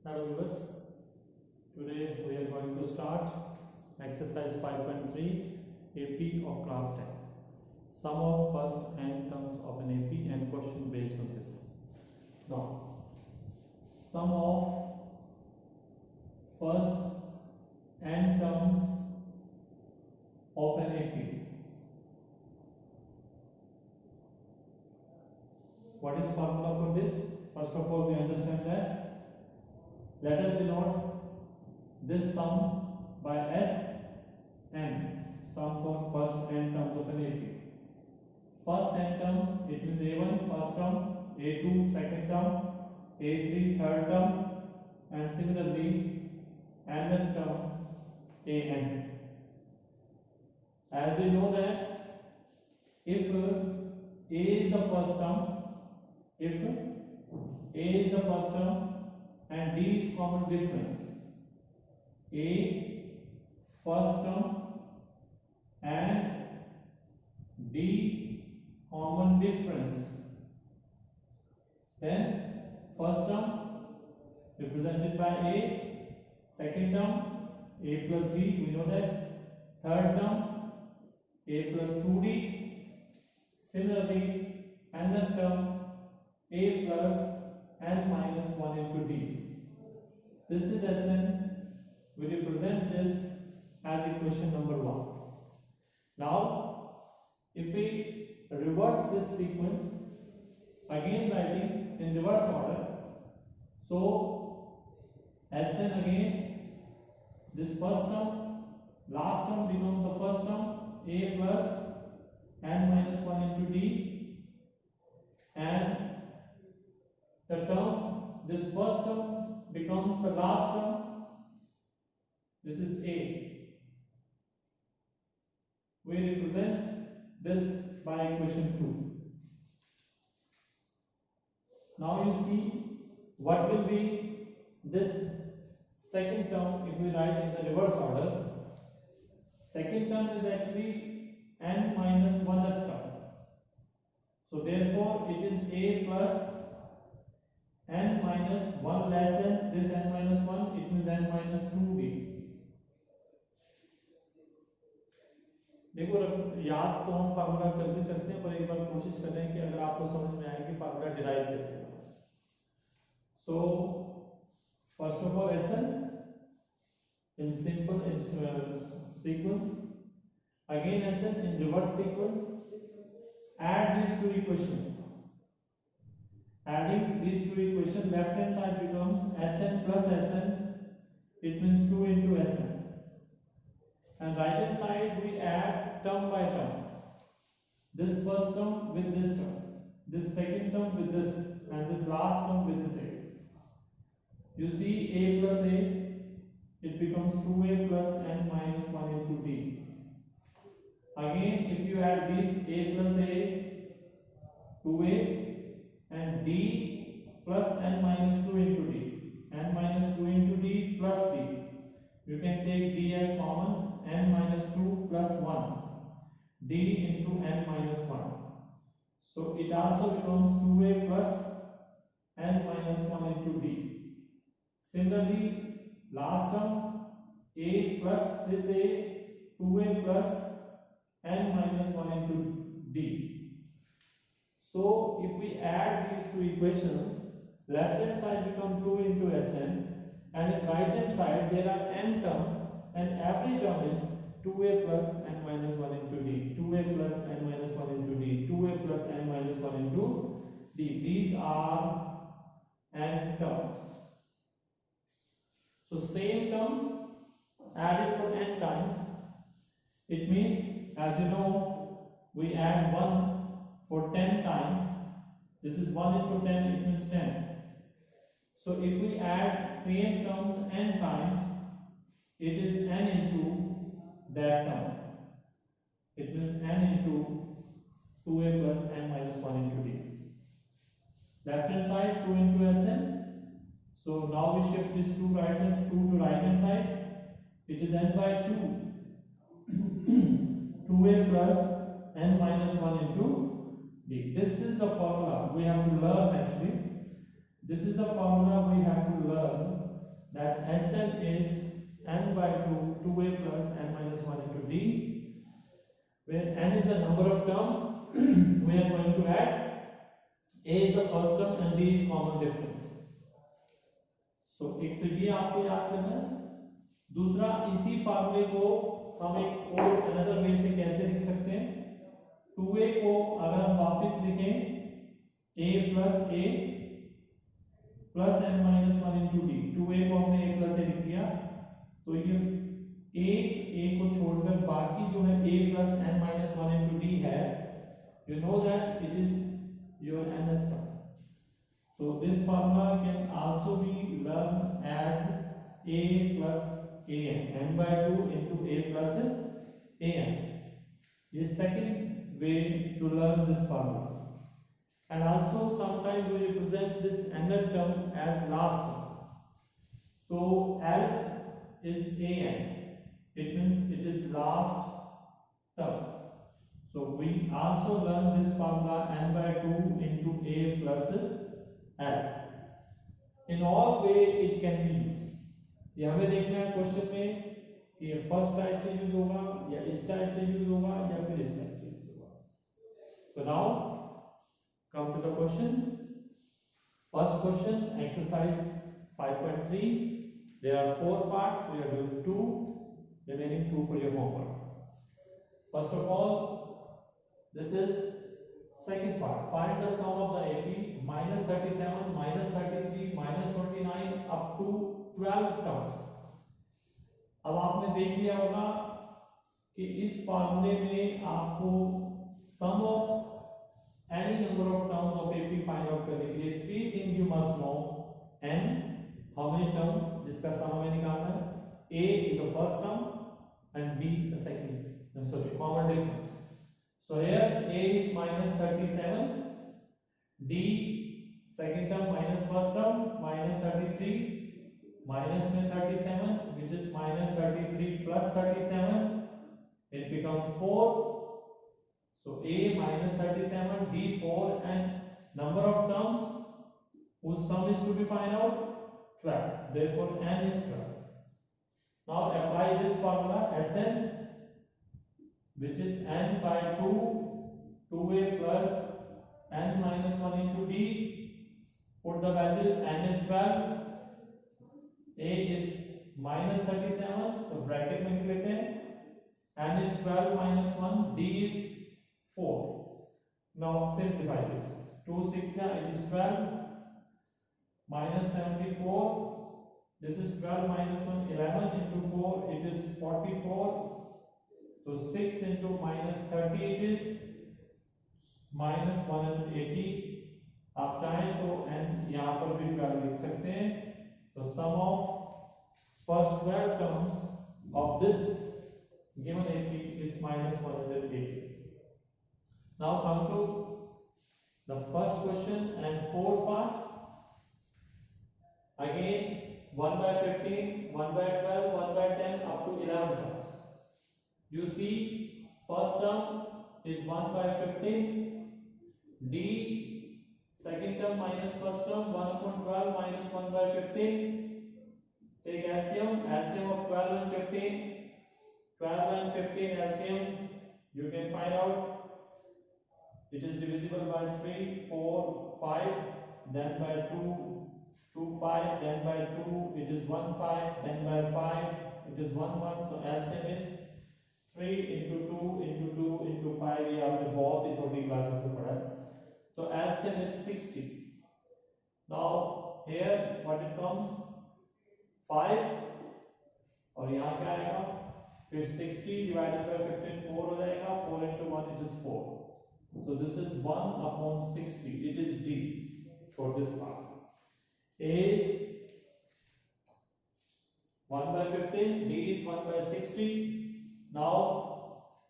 Hello viewers, today we are going to start exercise 5.3 AP of class 10. Sum of first n terms of an AP and question based on this. Now, sum of first n terms of an AP. What is formula for this? First of all, we understand that. Let us denote this sum by Sn, sum for first n terms of an AP. First n terms, it means A1 first term, A2 second term, A3 third term, and similarly nth term An. As we know that if A is the first term, if A is the first term and D is common difference, A first term and D common difference, then first term represented by A, second term A plus D, we know that, third term A plus 2D, similarly nth term A plus n minus 1 into D. This is Sn. We represent this as equation number 1. Now, if we reverse this sequence, again writing in reverse order, so Sn again, this first term, last term becomes the first term, A plus n minus 1 into D, and the term, this first term becomes the last term, this is A. We represent this by equation 2. Now you see what will be this second term if we write in the reverse order. Second term is actually n minus 1th term. So therefore it is A plus n minus 1 less than this n minus 1, it means n minus 2d. देखो याद तो हम formula कर भी सकते हैं, पर एक बार कोशिश कर रहे हैं कि अगर आपको समझ में आए कि फार्मूला डिराइव कैसे होगा. So first of all Sn in simple sequence, again Sn in reverse sequence. Add these two equations. Adding these two equations, left hand side becomes Sn plus Sn, it means 2 into Sn, and right hand side we add term by term, this first term with this term, this second term with this, and this last term with this A. You see A plus A, it becomes 2A plus n minus 1 into D. Again if you add this A plus A, 2A, and D plus n minus 2 into D, n minus 2 into D plus D. You can take D as common, n minus 2 plus 1, D into n minus 1. So it also becomes 2A plus n minus 1 into D. Similarly, last term, A plus this A, 2A plus n minus 1 into D. So if we add these two equations, left hand side become 2 into Sn, and in right hand side there are n terms, and every term is 2A plus n minus 1 into D, 2A plus n minus 1 into D, 2A plus n minus 1 into D. These are n terms. So same terms added for n times. It means, as you know, we add 1 for 10 times. This is 1 into 10, it means 10. So if we add same terms n times, it is n into that term. It means n into 2A plus n minus 1 into D. Left hand side 2 into Sn. So now we shift this 2 to right hand side. It is n by 2. 2A plus n minus 1 into D. This is the formula we have to learn actually. This is the formula we have to learn that Sn is n by 2 2a plus n minus 1 into d, where n is the number of terms we are going to add. a is the first term and d is common difference. So एक तो ये आपको याद करना है. दूसरा, इसी फार्मूले को हम एक और अनदर वे से कैसे लिख सकते हैं. 2a को अगर हम वापस लिखें a plus a plus n minus 1 into D. 2a को हमने a प्लस a लिख दिया, तो ये a को छोड़कर बाकी जो है a plus n minus 1 into D है. You know that it is your nth term. So this formula can also be learned as a plus an, n by 2 into a plus an. This second way to learn this formula. And also sometimes we represent this nth term as last term. So L is an. It means it is last term. So we also learn this formula n by 2 into a plus l. In all way it can be used. ये हमें देखना है question में कि ये first type से use होगा या इस टाइप से यूज होगा या फिर इस टाइप से यूज होगा. So now come to the questions. First question, exercise 5.3. There are 4 parts. We are doing 2, remaining 2 for your homework. First of all, this is second part. Find the sum of the AP minus 37, minus 33, minus 29 up to 12 terms. अब आपने देख लिया होगा कि इस फार्मूले में आपको sum of any number of terms of AP find out करने के लिए 3 things you must know. n, how many terms जिसका सम हमें निकालना है. A is the first term and D the second. Common difference. So here a is minus 37, d second term minus first term minus 33, minus में 37 which is minus 33 plus 37, it becomes 4. So a minus 37, d 4, and number of terms whose sum is to be found out 12. Therefore n is 12. Now apply this formula Sn, which is n by 2 2a plus n minus 1 into d. Put the values. N is 12, a is minus 37, तो bracket में लिख लेते हैं. n is 12 minus 1, d is 4. Now simplify this. 2 6 it is 12 minus 74. This is 12 minus 1, 11 into 4, it is 44. So 6 into minus 30 it is minus 180. आप चाहें तो n यहाँ पर भी 12 लिख सकते हैं. तो sum of first 12 terms of this given AP is minus 180. Now come to the first question and fourth part. Again 1 by 15, 1 by 12, 1 by 10 up to 11 terms. You see, first term is 1 by 15. D, second term minus first term, 1 upon 12 minus 1 by 15. Take LCM. LCM of 12 and 15. 12 and 15 LCM. You can find out. It is divisible by 3, 4, 5, then by 2, 2, 5, then by 2. It is 1, 5, then by 5. It is 1, 1. So LCM is 3 into 2 into 2 into 5. ये आपने बहुत ही छोटी classes में पढ़ा है. तो LCM is 60. Now here what it comes 5 और यहाँ क्या आएगा. फिर 60 divided by 15 4 हो जाएगा. 4 into 1 it is 4. So this is 1 upon 60. It is D for this part. A is 1 by 15. D is 1 by 60. Now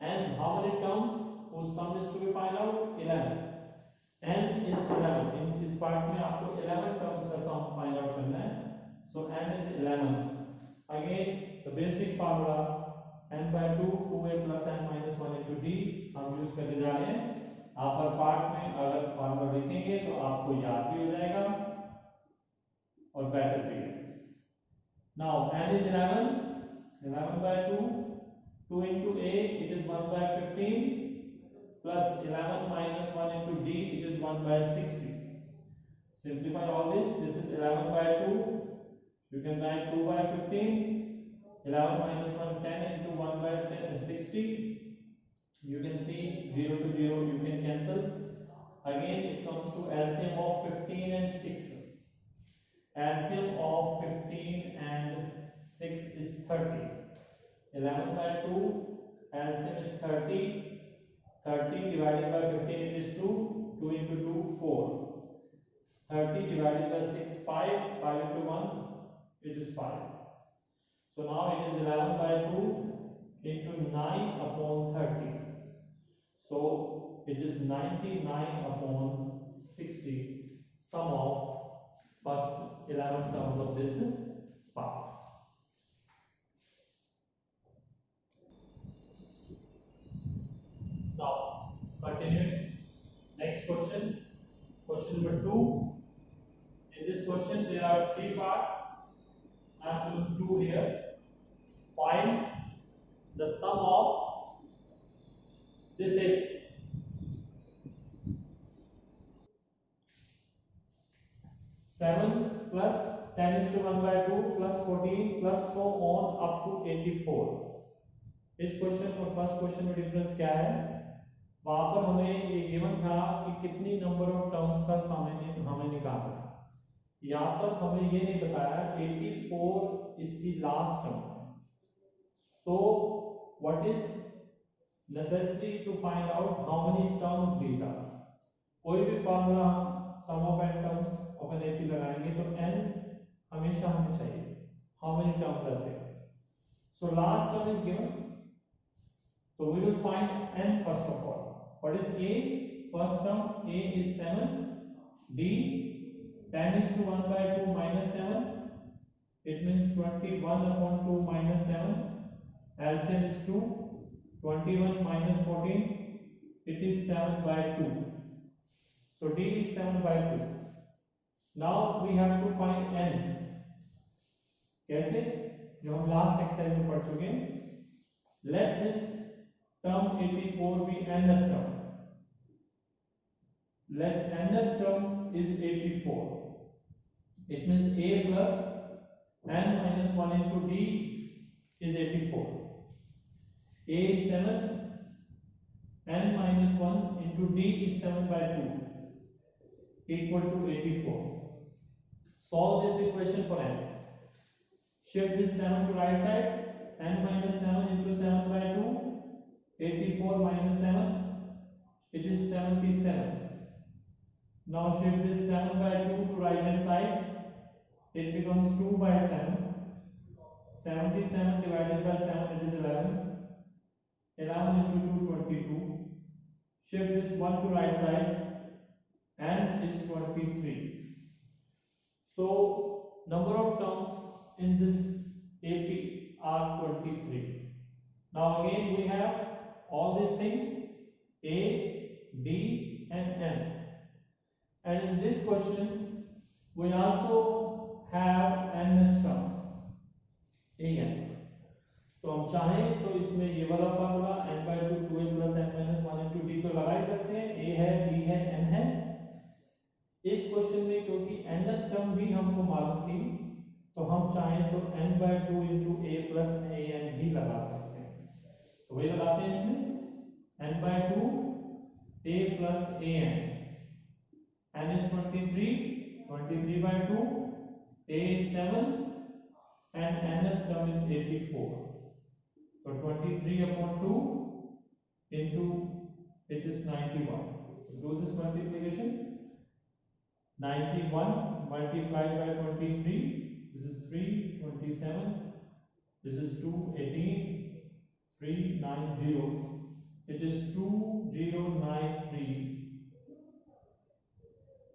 n, how many terms whose sum is to be found out? 11. n is 11. In this part में आपको 11 terms का sum find out करना है. So n is 11. Again the basic formula n by 2 2a plus n minus 1 into d हम use करने जा रहे हैं. आप हर पार्ट में अगर फार्मूला लिखेंगे तो आपको याद भी हो जाएगा और बेटर भी है. Now n is 11 by 2, 2 into a, it is 1 by 15, plus 11 minus 1 into d, it is 1 by 60. Simplify all this is 11 by 2, you can write 2 by 15, 11 minus 1, 10 into 1 by 10 is 60. You can see 0 to 0 you can cancel. Again it comes to LCM of 15 and 6. LCM of 15 and 6 is 30. 11 by 2, LCM is 30. 30 divided by 15 it is 2. 2 into 2, 4. 30 divided by 6, 5. 5 into 1, it is 5. So now it is 11 by 2 into 9 upon 30. So it is 99 upon 60, sum of first 11 terms of this part. Now, continuing. Next question. Question number 2. In this question, there are 3 parts. I am doing 2 here. Find the sum of this 7 plus 10 is to 1 by 2 plus 14 plus so on up to 84. इस question और first question में difference क्या है? वहां पर हमें ये given था कि कितनी नंबर ऑफ टर्म्स का हमें निकालना है. यहाँ पर हमें ये नहीं बताया 84 इसकी लास्ट टर्म है. So what is necessary to find out how many terms these are. कोई भी फार्मूला हम sum of n terms of an AP लगाएंगे तो n हमेशा हमें चाहिए. How many terms are there? So last term is given. So we will find n first of all. What is a? First term a is 7. D 10 is to 1 by 2 minus 7. It means 21 upon 2 minus 7. LCM is 2. 21 minus 14. It is 7 by 2. So D is 7 by 2. Now we have to find n. कैसे? जो हम last exercise में पढ़ चुके हैं. Let this term 84 be nth term. Let nth term is 84. It means a plus n minus 1 into d is 84. A is 7. N minus 1 into d is 7 by 2 equal to 84. Solve this equation for n. Shift this 7 to right side. N minus 7 into 7 by 2. 84 minus 7, it is 77. Now shift this 7 by 2 to right hand side, it becomes 2 by 7. 77 divided by 7, it is 11. 11 into 2, 22. Shift this 1 to right side, and it's 23. So number of terms in this AP are 23. Now again we have all these things a, d and n, and in this question we also have nth term an. तो हम चाहें तो इसमें ये वाला formula n by 2 2a plus n minus 1 into d तो लगा ही सकते हैं. a है, d है, n है. इस क्वेश्चन में क्योंकि nth टर्म भी हमको मालूम थी तो हम चाहें तो n by 2 into a plus an भी लगा सकते हैं. तो वही लगाते हैं इसमें n by 2 a plus an. n is 23. 23 by 2 a is 7 and nth term is 84. So 23 upon 2 into it is 91. So do this multiplication. 91 multiplied by 23. This is 3. 27. This is 2. 18. 390. It is 2093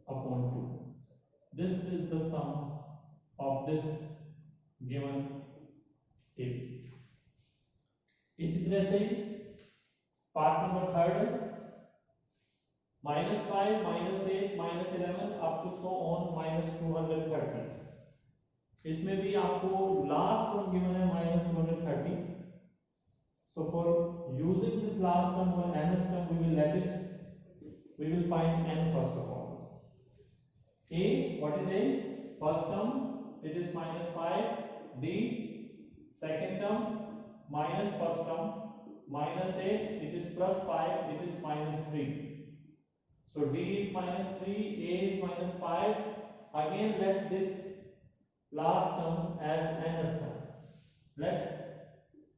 upon 2. This is the sum of this given AP. इसी तरह से part number 3 -5 -8 -11 up to so on -230. इसमें भी आपको last term given है -230. So for using this last term or nth term, we will find n first of all. A, what is A? First term, it is -5. D, second term, minus first term, -8, it is +5, it is -3. So D is -3, A is -5. Again let this last term as nth term. Let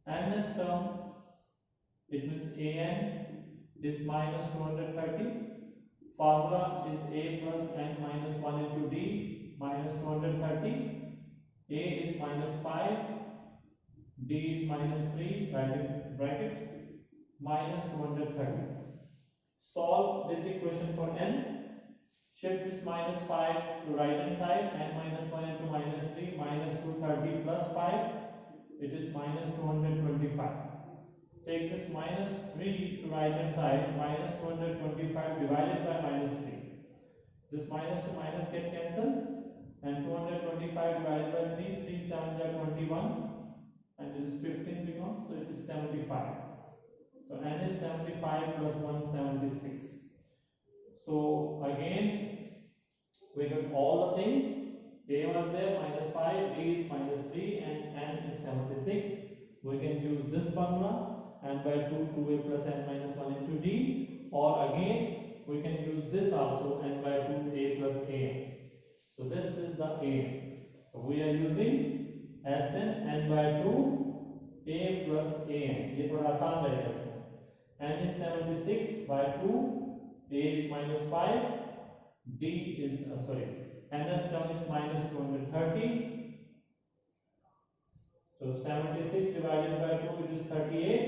nth term, it means an is -230. Formula is a plus n minus 1 into d -230. A is -5, d is -3, bracket -230. Solve this equation for n. Shift this -5 to right hand side, n minus 1 into -3, -230 plus 5, it is -225. Take this -3 to right hand side, -225 divided by -3. This minus to minus get cancelled, and 225 divided by 3, 3 7 are 21, and this is 15 becomes, so it is 75. So n is 75 plus 1 76. So again we got all the things. A was there -5, D is -3, and n is 76. We can use this formula, n by 2, 2a plus n minus 1 into d, or again we can use this also, n by 2 a plus a. So this is the a. So we are using Sn n by 2 a plus an. ये थोड़ा आसान रहेगा इसमें. n is 76 by 2, a is -5, d is nth term is -230. So 76 divided by 2, it is 38.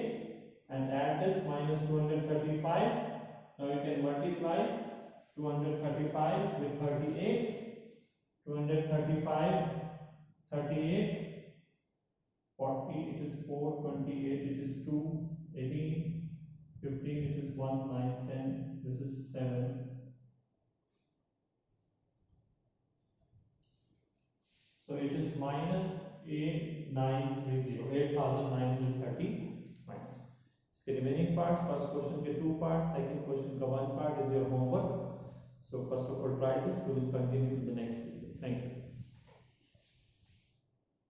And add this -235. Now you can multiply 235 with 38. 235, 38, 40, it is 4, 28, it is 2, 18, 15, it is 1, 9, 10, this is 7. So it is -8930, 8930 minus. इसके remaining parts, first question के 2 parts, second question का 1 part is your homework. So first of all try this, we will continue in the next video. Thank you.